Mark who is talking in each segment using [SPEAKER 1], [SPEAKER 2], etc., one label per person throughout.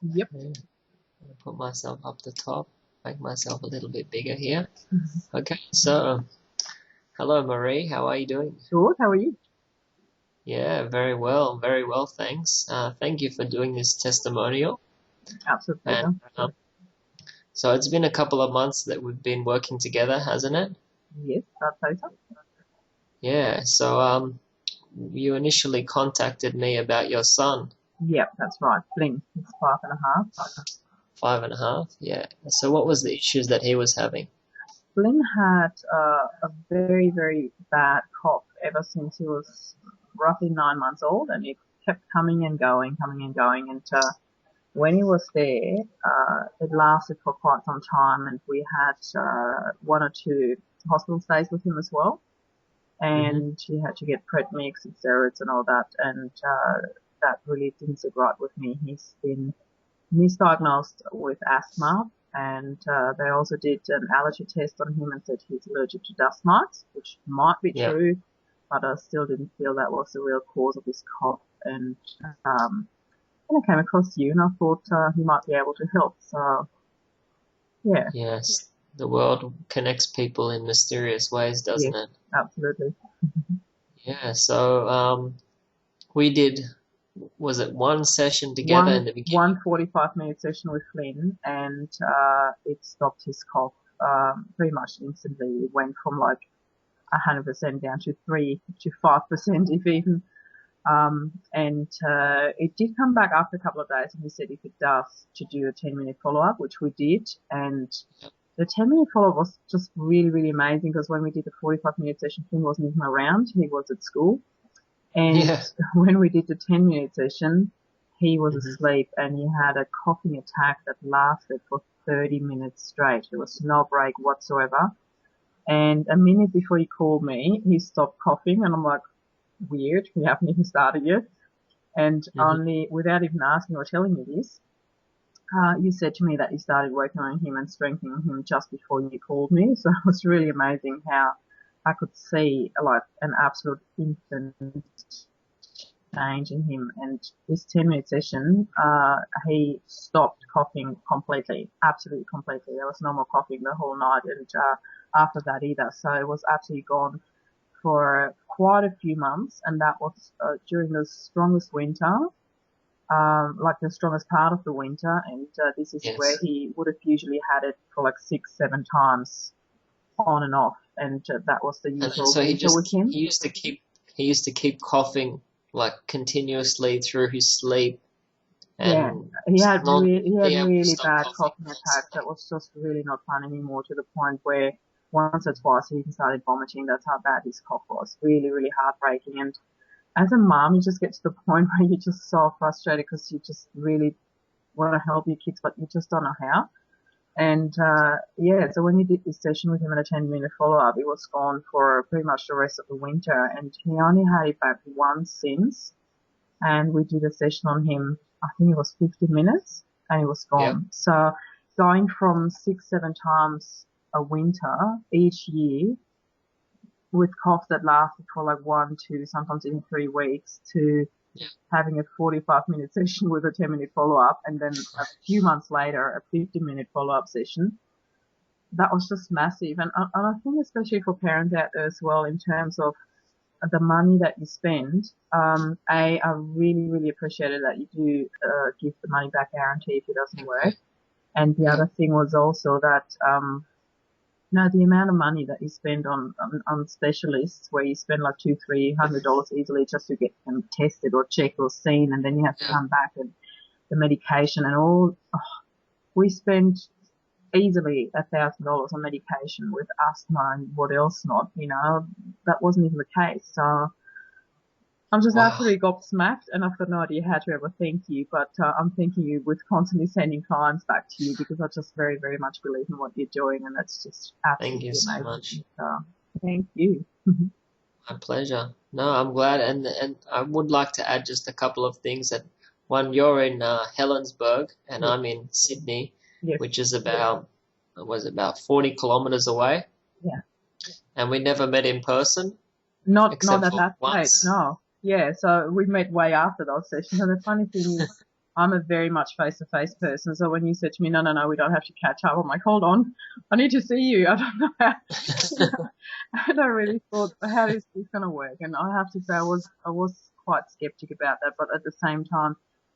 [SPEAKER 1] Yep.
[SPEAKER 2] Okay. I'll put myself up the top, make myself a little bit bigger here. Okay, so hello Marie, how are you doing?
[SPEAKER 1] Good. How are you?
[SPEAKER 2] Yeah, very well, thanks. Thank you for doing this testimonial.
[SPEAKER 1] Absolute
[SPEAKER 2] And
[SPEAKER 1] pleasure.
[SPEAKER 2] so it's been a couple of months that we've been working together, hasn't it?
[SPEAKER 1] Yes, that's so.
[SPEAKER 2] Yeah, so you initially contacted me about your son,
[SPEAKER 1] Yep, that's right. Flynn, he's 5.5.
[SPEAKER 2] 5.5. Yeah. So what was the issues that he was having?
[SPEAKER 1] Flynn had a very, very bad cough ever since he was roughly 9 months old, and it kept coming and going, coming and going. And when he was there, it lasted for quite some time, and we had one or two hospital stays with him as well.
[SPEAKER 2] Hmm.
[SPEAKER 1] And he had to get pred mix and steroids and all that, and that really didn't sit right with me. He's been misdiagnosed with asthma, and they also did an allergy test on him and said he's allergic to dust mites, which might be
[SPEAKER 2] Yeah.
[SPEAKER 1] true, but I still didn't feel that was the real cause of his cough. And then I came across you, and I thought he might be able to help. So yeah,
[SPEAKER 2] Yes. The world connects people in mysterious ways,
[SPEAKER 1] yes,
[SPEAKER 2] doesn't it?
[SPEAKER 1] absolutely.
[SPEAKER 2] Yeah. So we did, was it one session together in
[SPEAKER 1] one
[SPEAKER 2] the beginning?
[SPEAKER 1] one 45-minute session with Flynn, and it stopped his cough pretty much instantly. It went from like 100% down to 3 to 5%, if even. And it did come back after a couple of days, and he said if it does, to do a 10-minute follow-up, which we did. And the 10-minute follow-up was just really, really amazing, because when we did the 45-minute session, Flynn wasn't even around. He was at school. And
[SPEAKER 2] Yeah.
[SPEAKER 1] when we did the 10-minute session, he was
[SPEAKER 2] Hmm.
[SPEAKER 1] asleep, and he had a coughing attack that lasted for 30 minutes straight. There was no break whatsoever. And a minute before he called me, he stopped coughing, and I'm like, weird, we haven't even started yet. And
[SPEAKER 2] Hmm.
[SPEAKER 1] only without even asking or telling me this, you said to me that you started working on him and strengthening him just before you called me. So it was really amazing how I could see like an absolute instant change in him. And this 10-minute session, he stopped coughing completely, absolutely completely. There was no more coughing the whole night, and after that either. So it was absolutely gone for quite a few months, and that was during the strongest winter, like the strongest part of the winter. And this is where
[SPEAKER 2] Yes.
[SPEAKER 1] he would have usually had it for like 6, 7 times on and off, and that was the
[SPEAKER 2] And
[SPEAKER 1] usual
[SPEAKER 2] so
[SPEAKER 1] winter with him.
[SPEAKER 2] he used to keep coughing like continuously through his sleep
[SPEAKER 1] Yeah,
[SPEAKER 2] and not
[SPEAKER 1] he had
[SPEAKER 2] be able to
[SPEAKER 1] really
[SPEAKER 2] stop
[SPEAKER 1] bad
[SPEAKER 2] coughing
[SPEAKER 1] coughing attacks that
[SPEAKER 2] constantly.
[SPEAKER 1] was just really not fun anymore, to the point where once or twice he even started vomiting. That's how bad his cough was. Really, really heartbreaking. And as a mom, you just get to the point where you're just so frustrated, because you just really want to help your kids, but you just don't know how. And yeah, so when you did this session with him at a 10-minute follow-up, it was gone for pretty much the rest of the winter, and he only had it back once since. And we did a session on him, I think it was 50 minutes, and it was
[SPEAKER 2] Yep.
[SPEAKER 1] gone. So going from 6, 7 times a winter each year with coughs that lasted for like 1, 2, sometimes even 3 weeks, to
[SPEAKER 2] Yep.
[SPEAKER 1] having a 45-minute session with a 10-minute follow-up, and then a few months later a 50-minute follow-up session. That was just massive. And I think especially for parents out there as well, in terms of the money that you spend, I really, really appreciated that you do give the money back guarantee if it doesn't work.
[SPEAKER 2] Okay.
[SPEAKER 1] And the
[SPEAKER 2] Yep.
[SPEAKER 1] other thing was also that, the amount of money that you spend on specialists, where you spend like $200-300 easily just to get them tested or checked or seen, and then you have to
[SPEAKER 2] Yep.
[SPEAKER 1] come back, and the medication and all. Oh, we spend easily $1,000 on medication with asthma and what else not. That wasn't even the case. So I'm just
[SPEAKER 2] Wow.
[SPEAKER 1] absolutely gobsmacked, and I've got no idea how to ever thank you, but I'm thanking you with constantly sending clients back to you, because I just very, very much believe in what you're doing, and that's just
[SPEAKER 2] Thank you
[SPEAKER 1] absolutely
[SPEAKER 2] so
[SPEAKER 1] amazing.
[SPEAKER 2] much.
[SPEAKER 1] So thank you.
[SPEAKER 2] My pleasure. No, I'm glad, and I would like to add just a couple of things. That one, you're in Helensburgh, and
[SPEAKER 1] Yes,
[SPEAKER 2] I'm in Sydney,
[SPEAKER 1] yes,
[SPEAKER 2] which is about 40 kilometers away,
[SPEAKER 1] yeah.
[SPEAKER 2] and we never met in person
[SPEAKER 1] Not
[SPEAKER 2] except
[SPEAKER 1] at
[SPEAKER 2] for
[SPEAKER 1] that stage,
[SPEAKER 2] once.
[SPEAKER 1] no. Yeah, so we met way after those sessions, and the funny thing is, I'm a very much face-to-face person. So when you said to me, no, we don't have to catch up, I'm like, hold on, I need to see you. I don't know how, and I really thought, how is this going to work? And I have to say, I was quite skeptic about that, but at the same time,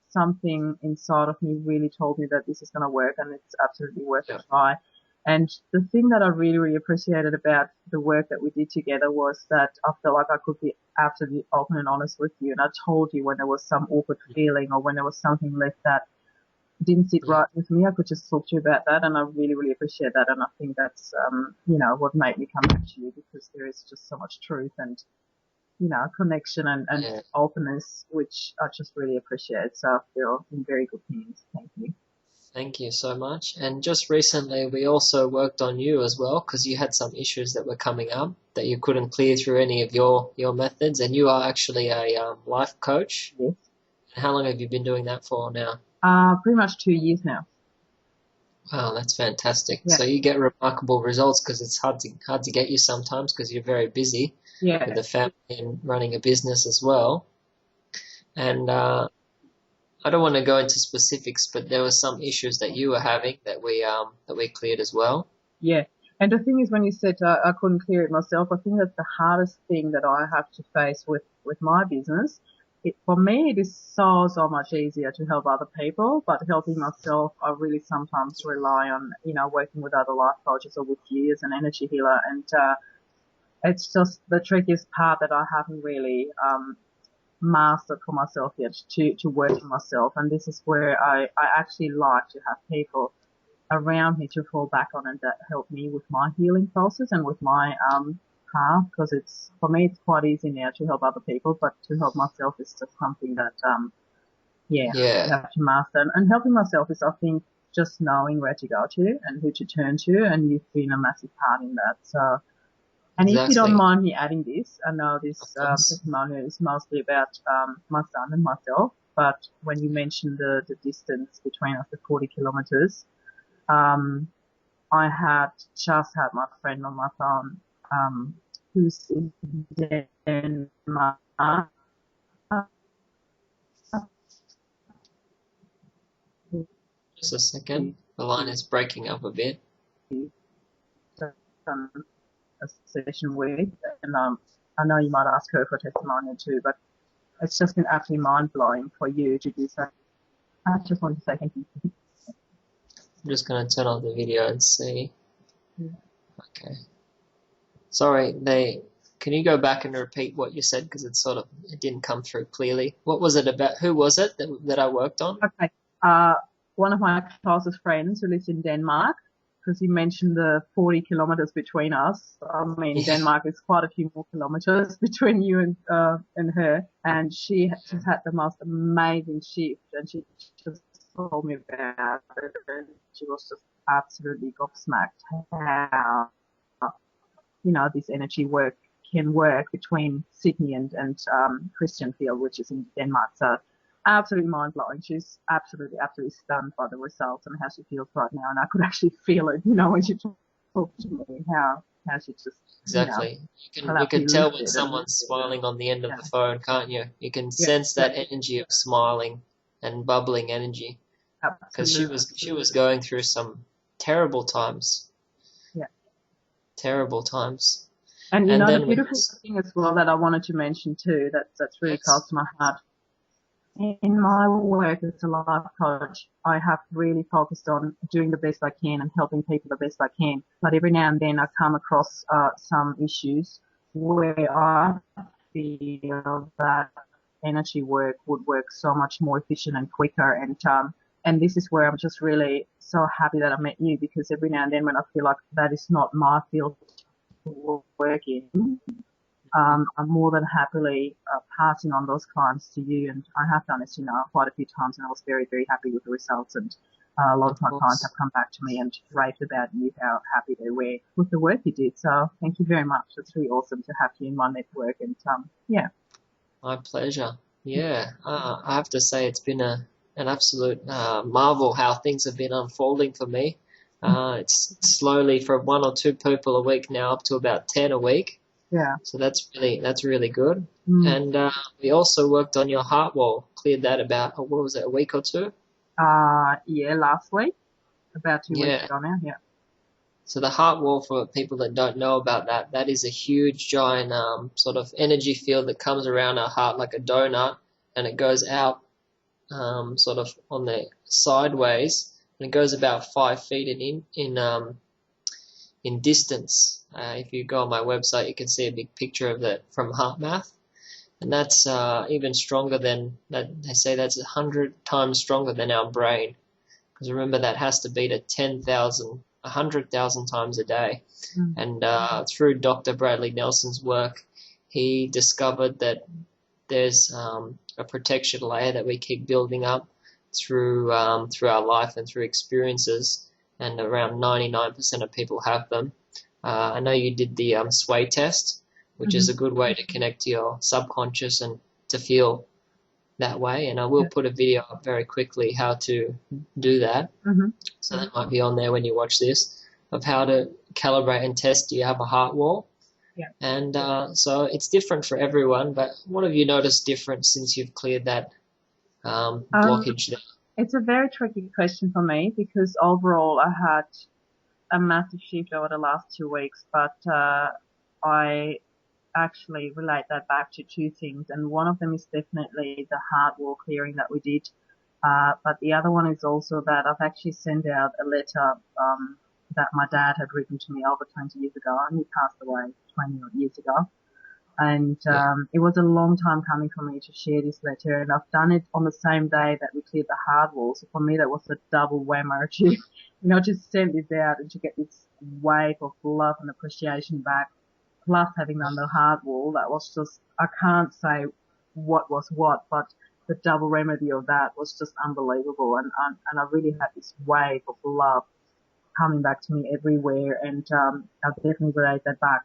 [SPEAKER 1] something inside of me really told me that this is going to work and it's absolutely worth a try. And the thing that I really, really appreciated about the work that we did together was that I felt like I could be absolutely open and honest with you. And I told you when there was some awkward feeling or when there was something left that didn't sit right with me, I could just talk to you about that. And I really, really appreciate that. And I think that's, what made me come back to you, because there is just so much truth and, connection and openness, which I just really appreciate. So I feel in very good hands. Thank you.
[SPEAKER 2] Thank you so much. And just recently, we also worked on you as well, because you had some issues that were coming up that you couldn't clear through any of your methods. And you are actually a life coach.
[SPEAKER 1] Yes.
[SPEAKER 2] How long have you been doing that for now?
[SPEAKER 1] Pretty much 2 years now.
[SPEAKER 2] Wow, that's fantastic.
[SPEAKER 1] Yeah.
[SPEAKER 2] So you get remarkable results, because it's hard to get you sometimes because you're very busy with a family and running a business as well. And I don't want to go into specifics, but there were some issues that you were having that we cleared as well.
[SPEAKER 1] Yeah. And the thing is, when you said I couldn't clear it myself, I think that's the hardest thing that I have to face with my business. For me, it is so much easier to help other people, but helping myself, I really sometimes rely on, working with other life coaches or with you as an energy healer. And it's just the trickiest part that I haven't really mastered for myself yet, to work on myself. And this is where I actually like to have people around me to fall back on and that help me with my healing process and with my path, because for me it's quite easy now to help other people, but to help myself is just something that I have to master. And helping myself is, I think, just knowing where to go to and who to turn to, and you've been a massive part in that. So, and if you don't mind me adding this, I know this testimonial is mostly about my son and myself, but when you mentioned the distance between us, the 40 kilometers, I had just had my friend on my phone, who's in Denmark.
[SPEAKER 2] Just a second, the line is breaking up a bit.
[SPEAKER 1] A session with, and I know you might ask her for testimonial too, but it's just been absolutely mind-blowing for you to do so. I just want to say thank you.
[SPEAKER 2] I'm just going to turn on the video and see. Okay. Sorry, can you go back and repeat what you said, because it didn't come through clearly. What was it about? Who was it that I worked on?
[SPEAKER 1] Okay. One of my closest friends who lives in Denmark, because you mentioned the 40 kilometers between us. I mean, Denmark is quite a few more kilometers between you and her. And she has had the most amazing shift, and she just told me about it, and she was just absolutely gobsmacked how, this energy work can work between Sydney and Christianfield, which is in Denmark. So absolutely mind-blowing. She's absolutely stunned by the results and how she feels right now. And I could actually feel it, when she talked to me, how she just...
[SPEAKER 2] Exactly. You can tell when someone's smiling on the end of the phone, can't you? You can sense that energy of smiling and bubbling energy. Because she was going through some terrible times.
[SPEAKER 1] Yeah.
[SPEAKER 2] Terrible times.
[SPEAKER 1] And the beautiful thing as well that I wanted to mention too, that's really close to my heart. In my work as a life coach, I have really focused on doing the best I can and helping people the best I can. But every now and then I come across some issues where I feel that energy work would work so much more efficient and quicker. And this is where I'm just really so happy that I met you, because every now and then when I feel like that is not my field to work in, I'm more than happily passing on those clients to you, and I have done this, quite a few times, and I was very, very happy with the results. And a lot of my clients have come back to me and raved about you, how happy they were with the work you did. So thank you very much. It's really awesome to have you in my network, and
[SPEAKER 2] My pleasure. Yeah, I have to say it's been an absolute marvel how things have been unfolding for me. It's slowly from 1 or 2 people a week now up to about 10 a week.
[SPEAKER 1] Yeah.
[SPEAKER 2] So that's really good. And we also worked on your heart wall cleared that about, what was it, a week or two?
[SPEAKER 1] Yeah, last week, about 2 weeks
[SPEAKER 2] Yeah.
[SPEAKER 1] ago now. Yeah.
[SPEAKER 2] So the heart wall, for people that don't know about that, that is a huge, giant sort of energy field that comes around our heart like a donut, and it goes out sort of on the sideways, and it goes about 5 feet in distance. If you go on my website, you can see a big picture of that from HeartMath, and that's even stronger than that. They say that's 100 times stronger than our brain, because remember that has to beat at 10,000, 100,000 times a day. And through Dr. Bradley Nelson's work, he discovered that there's a protection layer that we keep building up through our life and through experiences, and around 99% of people have them. I know you did the sway test, which is a good way to connect to your subconscious and to feel that way, and I will put a video up very quickly how to do that. So that might be on there when you watch this, of how to calibrate and test, do you have a heart wall? And so it's different for everyone, but what have you noticed different since you've cleared that blockage there?
[SPEAKER 1] It's a very tricky question for me, because overall I had a massive shift over the last 2 weeks, but I actually relate that back to two things, and one of them is definitely the heart wall clearing that we did, but the other one is also that I've actually sent out a letter that my dad had written to me over 20 years ago, and he passed away 20 years ago. And it was a long time coming for me to share this letter, and I've done it on the same day that we cleared the heart wall. So for me, that was a double whammer to, to send this out and to get this wave of love and appreciation back. Plus having done the heart wall, that was just, I can't say what was what, but the double remedy of that was just unbelievable. And I really had this wave of love coming back to me everywhere, and I definitely relate that back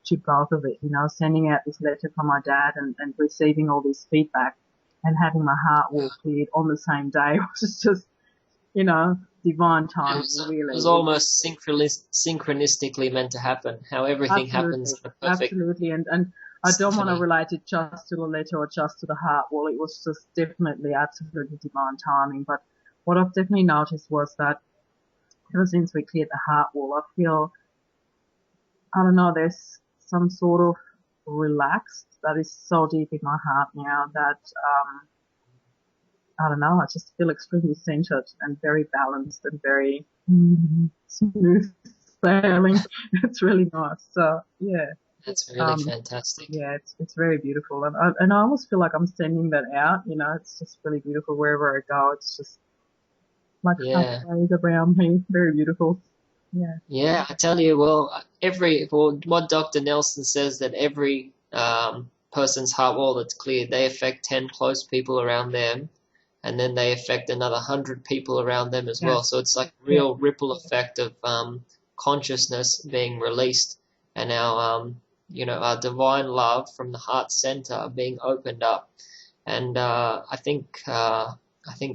[SPEAKER 1] to both of it, sending out this letter from my dad and receiving all this feedback and having my heart wall cleared on the same day was just, divine time, really.
[SPEAKER 2] It was almost synchronistically meant to happen, how everything happens in a perfect...
[SPEAKER 1] Absolutely, and I don't want to relate it just to the letter or just to the heart wall. It was just definitely absolutely divine timing. But what I've definitely noticed was that ever since we cleared the heart wall, I feel, I don't know, there's some sort of relaxed that is so deep in my heart now that, I don't know, I just feel extremely centered and very balanced and very smooth sailing. It's really nice. So, yeah.
[SPEAKER 2] That's really fantastic.
[SPEAKER 1] Yeah, it's very beautiful. And I almost feel like I'm sending that out, it's just really beautiful wherever I go. It's just like waves around me. Very beautiful. Yeah.
[SPEAKER 2] Yeah, I tell you, what Dr. Nelson says, that every person's heart wall that's cleared, they affect 10 close people around them, and then they affect another 100 people around them as well. So it's like a real ripple effect of consciousness being released, and our our divine love from the heart center being opened up. And I think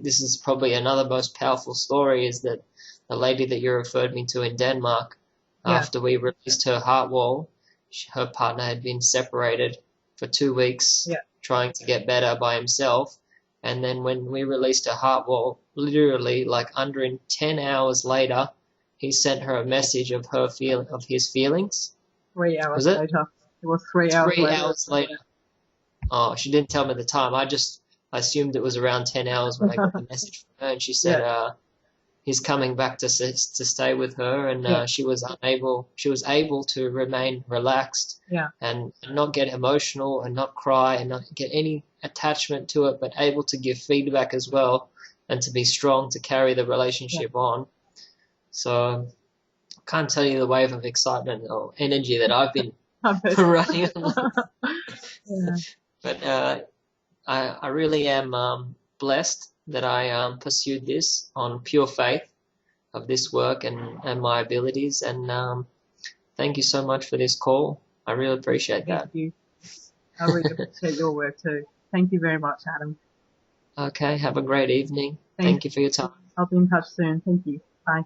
[SPEAKER 2] this is probably another most powerful story, is that the lady that you referred me to in Denmark, after we released her heart wall, her partner had been separated for 2 weeks, trying to get better by himself. And then when we released her heart wall, literally like under 10 hours later, he sent her a message of his feelings.
[SPEAKER 1] 3 hours later. It was 3 hours later.
[SPEAKER 2] 3 hours later. Oh, she didn't tell me the time. I assumed it was around 10 hours when I got the message from her, and she said, he's coming back to stay with her, and she was able to remain relaxed and not get emotional and not cry and not get any attachment to it, but able to give feedback as well, and to be strong to carry the relationship on. So I can't tell you the wave of excitement or energy that I've been running on. But I really am blessed that I pursued this on pure faith of this work and my abilities. And thank you so much for this call. I really appreciate that.
[SPEAKER 1] Thank you. I really appreciate your work too. Thank you very much, Adam.
[SPEAKER 2] Okay, have a great evening. Thank you for your time.
[SPEAKER 1] I'll be in touch soon. Thank you. Bye.